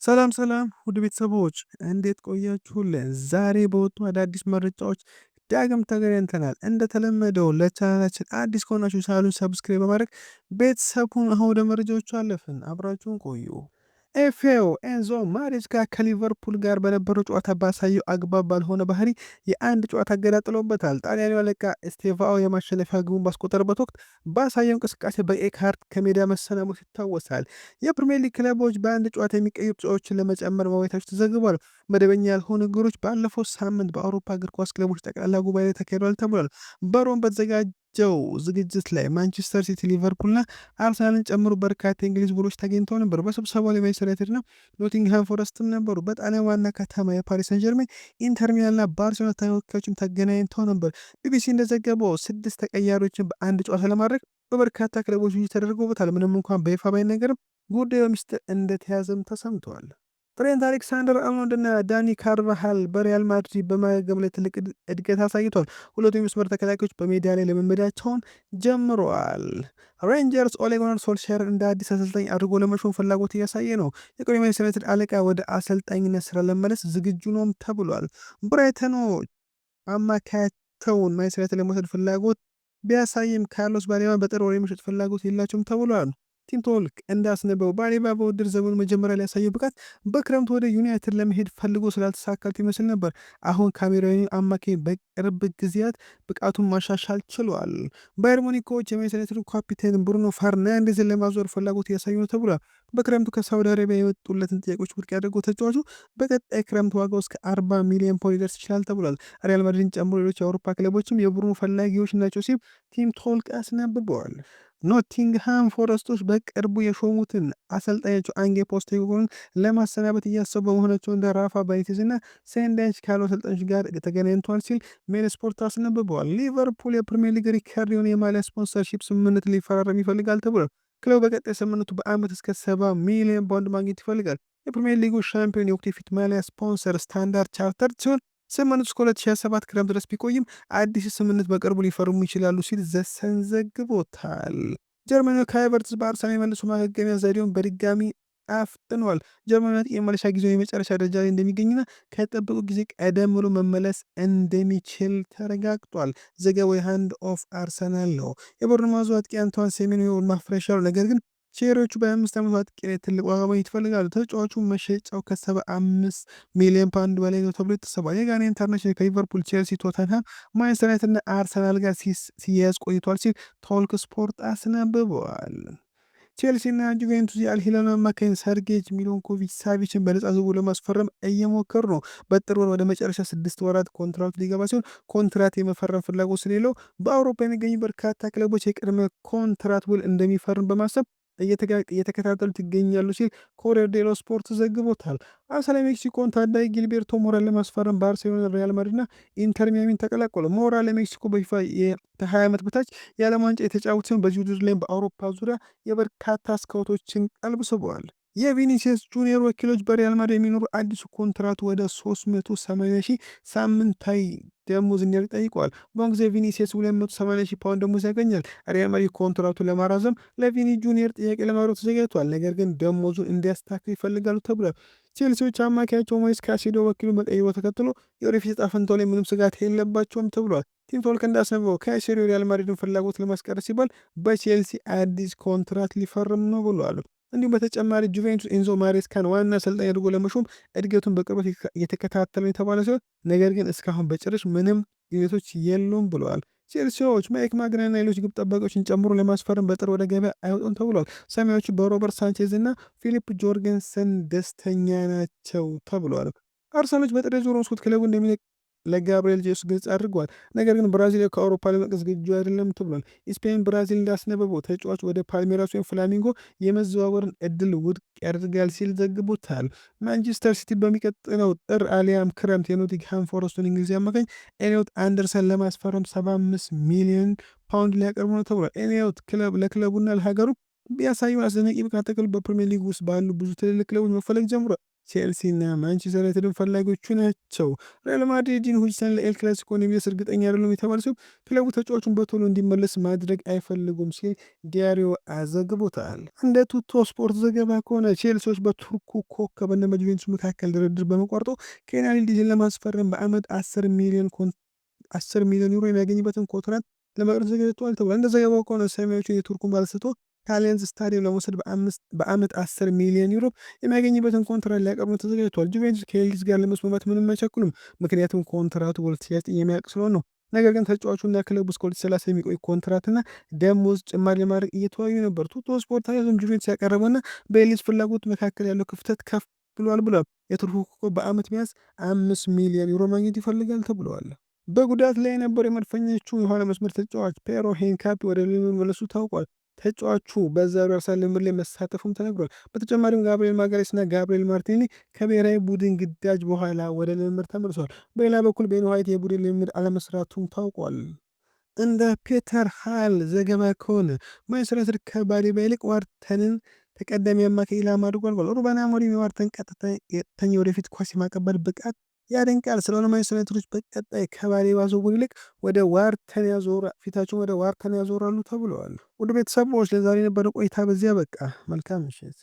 ሰላም ሰላም ውድ ቤተሰቦች እንዴት ቆያችሁልን? ዛሬ በወጡ አዳዲስ መረጃዎች ዳግም ተገናኝተናል። እንደተለመደው ለቻናላችን አዲስ ከሆናችሁ ቻናሉን ሰብስክራይብ በማድረግ ቤተሰብ ሁኑ። አሁን ወደ መረጃዎቹ አለፍን። አብራችሁን ቆዩ። ኤፌው ኤንዞ ማሬስካ ከሊቨርፑል ጋር በነበረው ጨዋታ ባሳየው አግባብ ባልሆነ ባህሪ የአንድ ጨዋታ እገዳ ጥሎበታል። ጣሊያናዊው አለቃ ኤስቴቫኦ የማሸነፊያ ግቡን ባስቆጠረበት ወቅት ባሳየው እንቅስቃሴ በቀይ ካርድ ከሜዳ መሰናበቱ ይታወሳል። የፕሪሚየር ሊግ ክለቦች በአንድ ጨዋታ የሚቀይሩ ተጫዋቾችን ለመጨመር መወያየታቸው ተዘግቧል። መደበኛ ያልሆኑ ነገሮች ባለፈው ሳምንት በአውሮፓ እግር ኳስ ክለቦች ጠቅላላ ጉባኤ ላይ ተካሂዷል ተብሏል። በሮም በተዘጋጀው ዝግጅት ላይ ማንቸስተር ሲቲ፣ ሊቨርፑልና አርሰናልን ጨምሮ በርካታ የእንግሊዝ ቡድኖች ተገኝተው ነበር። በስብሰባው ላይ ማንቸስተር ዩናይትድና ኖቲንግሃም ፎረስትም ነበሩ። በጣሊያን ዋና ከተማ የፓሪስ ሰን ጀርሜን፣ ኢንተር ሚላንና ባርሴሎና ተወካዮችም ተገናኝተው ነበር። ቢቢሲ እንደዘገበው 6 ተቀያሪዎችን በአንድ ጨዋታ ለማድረግ በበርካታ ክለቦች ውይይት ተደርጎበታል። ምንም እንኳን በይፋ ባይነገርም ጉዳዩ በሚስጥር እንደተያዘም ተሰምተዋል። ትሬንት አሌክሳንደር-አርኖልድ እና ዳኒ ካርቫሃል በሪያል ማድሪድ በማገገም ላይ ትልቅ እድገት አሳይቷል። ሁለቱ የመስመር ተከላካዮች በሜዳ ላይ ልምምዳቸውን ጀምረዋል። ሬንጀርስ ኦሌ ጉናር ሶልሻየርን እንደ አዲስ አሰልጣኝ አድርጎ ለመሾም ፍላጎት እያሳየ ነው። የቀድሞው ማንቸስተር ዩናይትድ አለቃ ወደ አሰልጣኝነት ስራ ለመመለስ ዝግጁ ነውም ተብሏል። ብራይተኖች አማካያቸውን ማንቸስተር ዩናይትድ ለመውሰድ ፍላጎት ቢያሳይም ካርሎስ ባሌባን በጥር ወር የመሸጥ ፍላጎት የላቸውም ተብሏል። ቲም ቶክ እንዳስነበው ባሌባ በውድድር ዘመኑ መጀመሪያ ላይ ያሳየው ብቃት በክረምቱ ወደ ዩናይትድ ለመሄድ ፈልጎ ስላልተሳካለት ይመስል ነበር። አሁን ካሜራዊ አማካይ በቅርብ ጊዜያት ብቃቱን ማሻሻል ችሏል። ባየር ሙኒኮች የማንቸስተር ዩናይትድ ካፒቴን ብሩኖ ፈርናንዴዝን ለማዞር ፍላጎት እያሳዩ ነው ተብሏል። በክረምቱ ከሳውዲ አረቢያ የመጡለትን ጥያቄዎች ውድቅ ያደርገው ተጫዋቹ በቀጣይ ክረምት ዋጋው እስከ 40 ሚሊዮን ፓውንድ ሊደርስ ይችላል ተብሏል። ሪያል ማድሪድን ጨምሮ ሌሎች የአውሮፓ ክለቦችም የብሩኖ ፈላጊዎች ናቸው ሲል ቲም ቶክ አስነብበዋል። ኖቲንግሃም ፎረስቶች በቅርቡ የሾሙትን አሰልጣኛቸው አንጌ ፖስቴኮግሉን ለማሰናበት እያሰቡ በመሆናቸው እንደ ራፋ ባኒቴዝ እና ሴንዳንች ካሉ አሰልጣኞች ጋር ተገናኝተዋል ሲል ሜል ስፖርት አስነብበዋል። ሊቨርፑል የፕሪሚየር ሊግ ሪከርድ የሆነ የማሊያ ስፖንሰርሺፕ ስምምነት ሊፈራረም ይፈልጋል ተብሏል። ክለቡ በቀጣይ ስምምነቱ በአመት እስከ 70 ሚሊዮን ፓውንድ ማግኘት ይፈልጋል። የፕሪሚየር ሊጉ ሻምፒዮን የወቅቱ የፊት ማሊያ ስፖንሰር ስታንዳርድ ቻርተርድ ሲሆን ስምምነቱ እስከ 2027 ክረምት ድረስ ቢቆይም አዲስ ስምምነት በቅርቡ ሊፈርሙ ይችላሉ ሲል ዘሰን ዘግቦታል። ጀርመናዊ ካይ ሃቨርትዝ በአርሰናል የመልሶ ማገገሚያ ዘዴውን በድጋሚ አፍጥኗል። ጀርመናዊ የመለሻ ጊዜውን የመጨረሻ ደረጃ ላይ እንደሚገኝና ከጠበቁ ጊዜ ቀደም ብሎ መመለስ እንደሚችል ተረጋግጧል። ዘገባው የሃንድ ኦፍ አርሰናል ነው። የቦርንማውዙ አጥቂ አንቷን ሴሜንዮን ማፍረሻ ነው። ነገር ግን ቼሪዎቹ በ25 ዓመቱ አጥቂ ላይ ትልቅ ዋጋ ማግኘት ይፈልጋሉ። ተጫዋቹ መሸጫው ከ75 ሚሊዮን ፓውንድ በላይ ነው ተብሎ ይታሰባል። የጋና ኢንተርናሽናል ከሊቨርፑል፣ ቼልሲ፣ ቶተንሃም፣ ማንቸስተር ዩናይትድ እና አርሰናል ጋር ሲያያዝ ቆይቷል ሲል ቶክ ስፖርት አስነብበዋል። ቼልሲና ጁቬንቱስ የአልሂላል አማካኝ ሰርጌጅ ሚሊንኮቪች ሳቪችን በነጻ ዝውውር ለማስፈረም እየሞከሩ ነው። በጥር ወር ወደ መጨረሻ 6 ወራት ኮንትራቱ ሊገባ ሲሆን ኮንትራት የመፈረም ፍላጎት ስለሌለው በአውሮፓ የሚገኙ በርካታ ክለቦች የቅድመ ኮንትራት ውል እንደሚፈርም በማሰብ እየተከታተሉት ይገኛሉ ሲል ኮሪየር ዴሎ ስፖርት ዘግቦታል። አርሰናል ሜክሲኮን ታዳጊ ጊልቤርቶ ሞራል ለማስፈረም ባርሴሎና፣ ሪያል ማድሪድ እና ኢንተር ሚያሚን ተቀላቀሉ። ሞራል ለሜክሲኮ በፊፋ ከ20 ዓመት በታች የዓለም ዋንጫ የተጫወተ ሲሆን በዚህ ውድድር ላይም በአውሮፓ ዙሪያ የበርካታ ስካውቶችን ቀልብ ስበዋል። የቪኒሲየስ ጁኒየር ወኪሎች በሪያል ማድሪድ የሚኖሩ አዲሱ ኮንትራቱ ወደ 380 ሺህ ሳምንታዊ ደሞዝ እንዲያደርግ ጠይቀዋል። በአሁኑ ጊዜ ቪኒሲየስ 280 ሺህ ፓውንድ ደሞዝ ያገኛል። ሪያል ማድሪድ ኮንትራቱን ለማራዘም ለቪኒ ጁኒየር ጥያቄ ለማድረግ ተዘጋጅቷል። ነገር ግን ደሞዙን እንዲያስተካክል ይፈልጋሉ ተብሏል። ቼልሲዎች አማካያቸው ሞይስ ካይሴዶ ወኪሉን መቀየሩ ተከትሎ የወደፊት ዕጣ ፈንታው ላይ ምንም ስጋት የለባቸውም ተብሏል። ቲም ቶክ እንዳስነበበው ካይሴዶ ሪያል ማድሪድን ፍላጎት ለማስቀረት ሲባል በቼልሲ አዲስ ኮንትራት ሊፈርም ነው ብሏል። እንዲሁም በተጨማሪ ጁቬንቱስ ኤንዞ ማሬስካን ዋና አሰልጣኝ አድርጎ ለመሾም እድገቱን በቅርበት እየተከታተለ የተባለ ሲሆን ነገር ግን እስካሁን በጭራሽ ምንም ግኝቶች የሉም ብለዋል። ቼልሲዎች ማይክ ማግናና ሌሎች ግብ ጠባቂዎችን ጨምሮ ለማስፈረም በጥር ወደ ገበያ አይወጡም ተብሏል። ሰማያዎቹ በሮበርት ሳንቼዝ እና ፊሊፕ ጆርጌንሰን ደስተኛ ናቸው ተብሏል። አርሰናሎች በጥር የዞሮ መስኮት ክለቡ እንደሚለቅ ለጋብርኤል ጄሱስ ግልጽ አድርጓል። ነገር ግን ብራዚል ከአውሮፓ ለመቀስ ዝግጁ አይደለም ተብሏል። ስፔን ብራዚል እንዳስነበበው ተጫዋች ወደ ፓልሜራስ ወይም ፍላሚንጎ የመዘዋወርን እድል ውድቅ ያደርጋል ሲል ዘግቦታል። ማንቸስተር ሲቲ በሚቀጥለው ጥር አሊያም ክረምት የኖቲንግሃም ፎረስቱን እንግሊዝ አማካኝ ኤሊዮት አንደርሰን ለማስፈረም 75 ሚሊዮን ፓውንድ ሊያቀርቡ ነው ተብሏል። ኤሊዮት ለክለቡና ለሀገሩ ቢያሳየውን አስደናቂ ብቃት ተከትሎ በፕሪሚየር ሊግ ውስጥ ባሉ ብዙ ትልልቅ ክለቦች መፈለግ ጀምሯል። ቼልሲና ማንቸስተር ዩናይትድን ፈላጊዎቹ ናቸው። ሪያል ማድሪድን ሁጅሰን ለኤል ክላሲኮ እንደሚደርስ እርግጠኛ አይደሉም የተባለ ሲሆን ክለቡ ተጫዋቹን በቶሎ እንዲመለስ ማድረግ አይፈልጉም ሲል ዲያሪዮ አዘግቦታል። እንደ ቱቶ ስፖርት ዘገባ ከሆነ ቼልሲዎች በቱርኩ ኮከብና በጁቬንቱስ መካከል ድርድር በመቋረጡ ኬንያን ይልዲዝን ለማስፈረም በአመት 10 ሚሊዮን ዩሮ የሚያገኝበትን ኮንትራት ለመቅረጽ ተዘጋጅተዋል ተብሏል። እንደ ዘገባው ከሆነ ሰማያዊዎቹ የቱርኩን ባለስቶ ከአሊያንዝ ስታዲየም ለመውሰድ በአመት 10 ሚሊዮን ዩሮ የሚያገኝበትን ኮንትራት ሊያቀርቡ ተዘጋጅተዋል። ጁቬንቱስ ከኤልዲዝ ጋር ለመስማማት ምንም አይቸኩልም፣ ምክንያቱም ኮንትራቱ በ2029 የሚያልቅ ስለሆነ ነው። ነገር ግን ተጫዋቹና ክለቡ እስከ 2030 የሚቆይ ኮንትራትና ደሞዝ ጭማሪ ለማድረግ እየተወያዩ ነበር። ቱቶ ስፖርት አያይዞም ጁቬንቱስ ያቀረበና በኤልዲዝ ፍላጎት መካከል ያለው ክፍተት ከፍ ብሏል። የቱርኩ ኮከብ በአመት ቢያንስ 5 ሚሊዮን ዩሮ ማግኘት ይፈልጋል ተብለዋል። በጉዳት ላይ የነበሩ የመድፈኞቹ የኋላ መስመር ተጫዋች ፔሮ ሄንካፒ ወደ ሊዮን መመለሱ ታውቋል። ተጫዋቹ በዛሬው አርሰናል ልምምድ ላይ መሳተፉም ተነግሯል። በተጨማሪም ጋብሪኤል ማጋሌስና ጋብሪኤል ማርቲኔሊ ከብሔራዊ ቡድን ግዳጅ በኋላ ወደ ልምምድ ተመልሰዋል። በሌላ በኩል ቤን ዋይት የቡድን ልምምድ አለመስራቱም ታውቋል። እንደ ፔተር ሃል ዘገባ ከሆነ ማንቸስተር ዩናይትድ ከባሌባ ይልቅ ዋርተንን ተቀዳሚ አማካይ ኢላማ አድርጓል ብሏል። ሩበን አሞሪም የዋርተን ቀጥተኛ ወደፊት ኳስ የማቀበል ብቃት ያደንቃል። ስለሆነ ማንቸስተር ዩናይትዶች በቀጣይ ከባሌባ ዝውውር ይልቅ ፊታቸውን ወደ ዋርተን ያዞራሉ ተብለዋል። ውድ ቤተሰቦች ለዛሬ የነበረ ቆይታ በዚያ በቃ። መልካም ምሽት።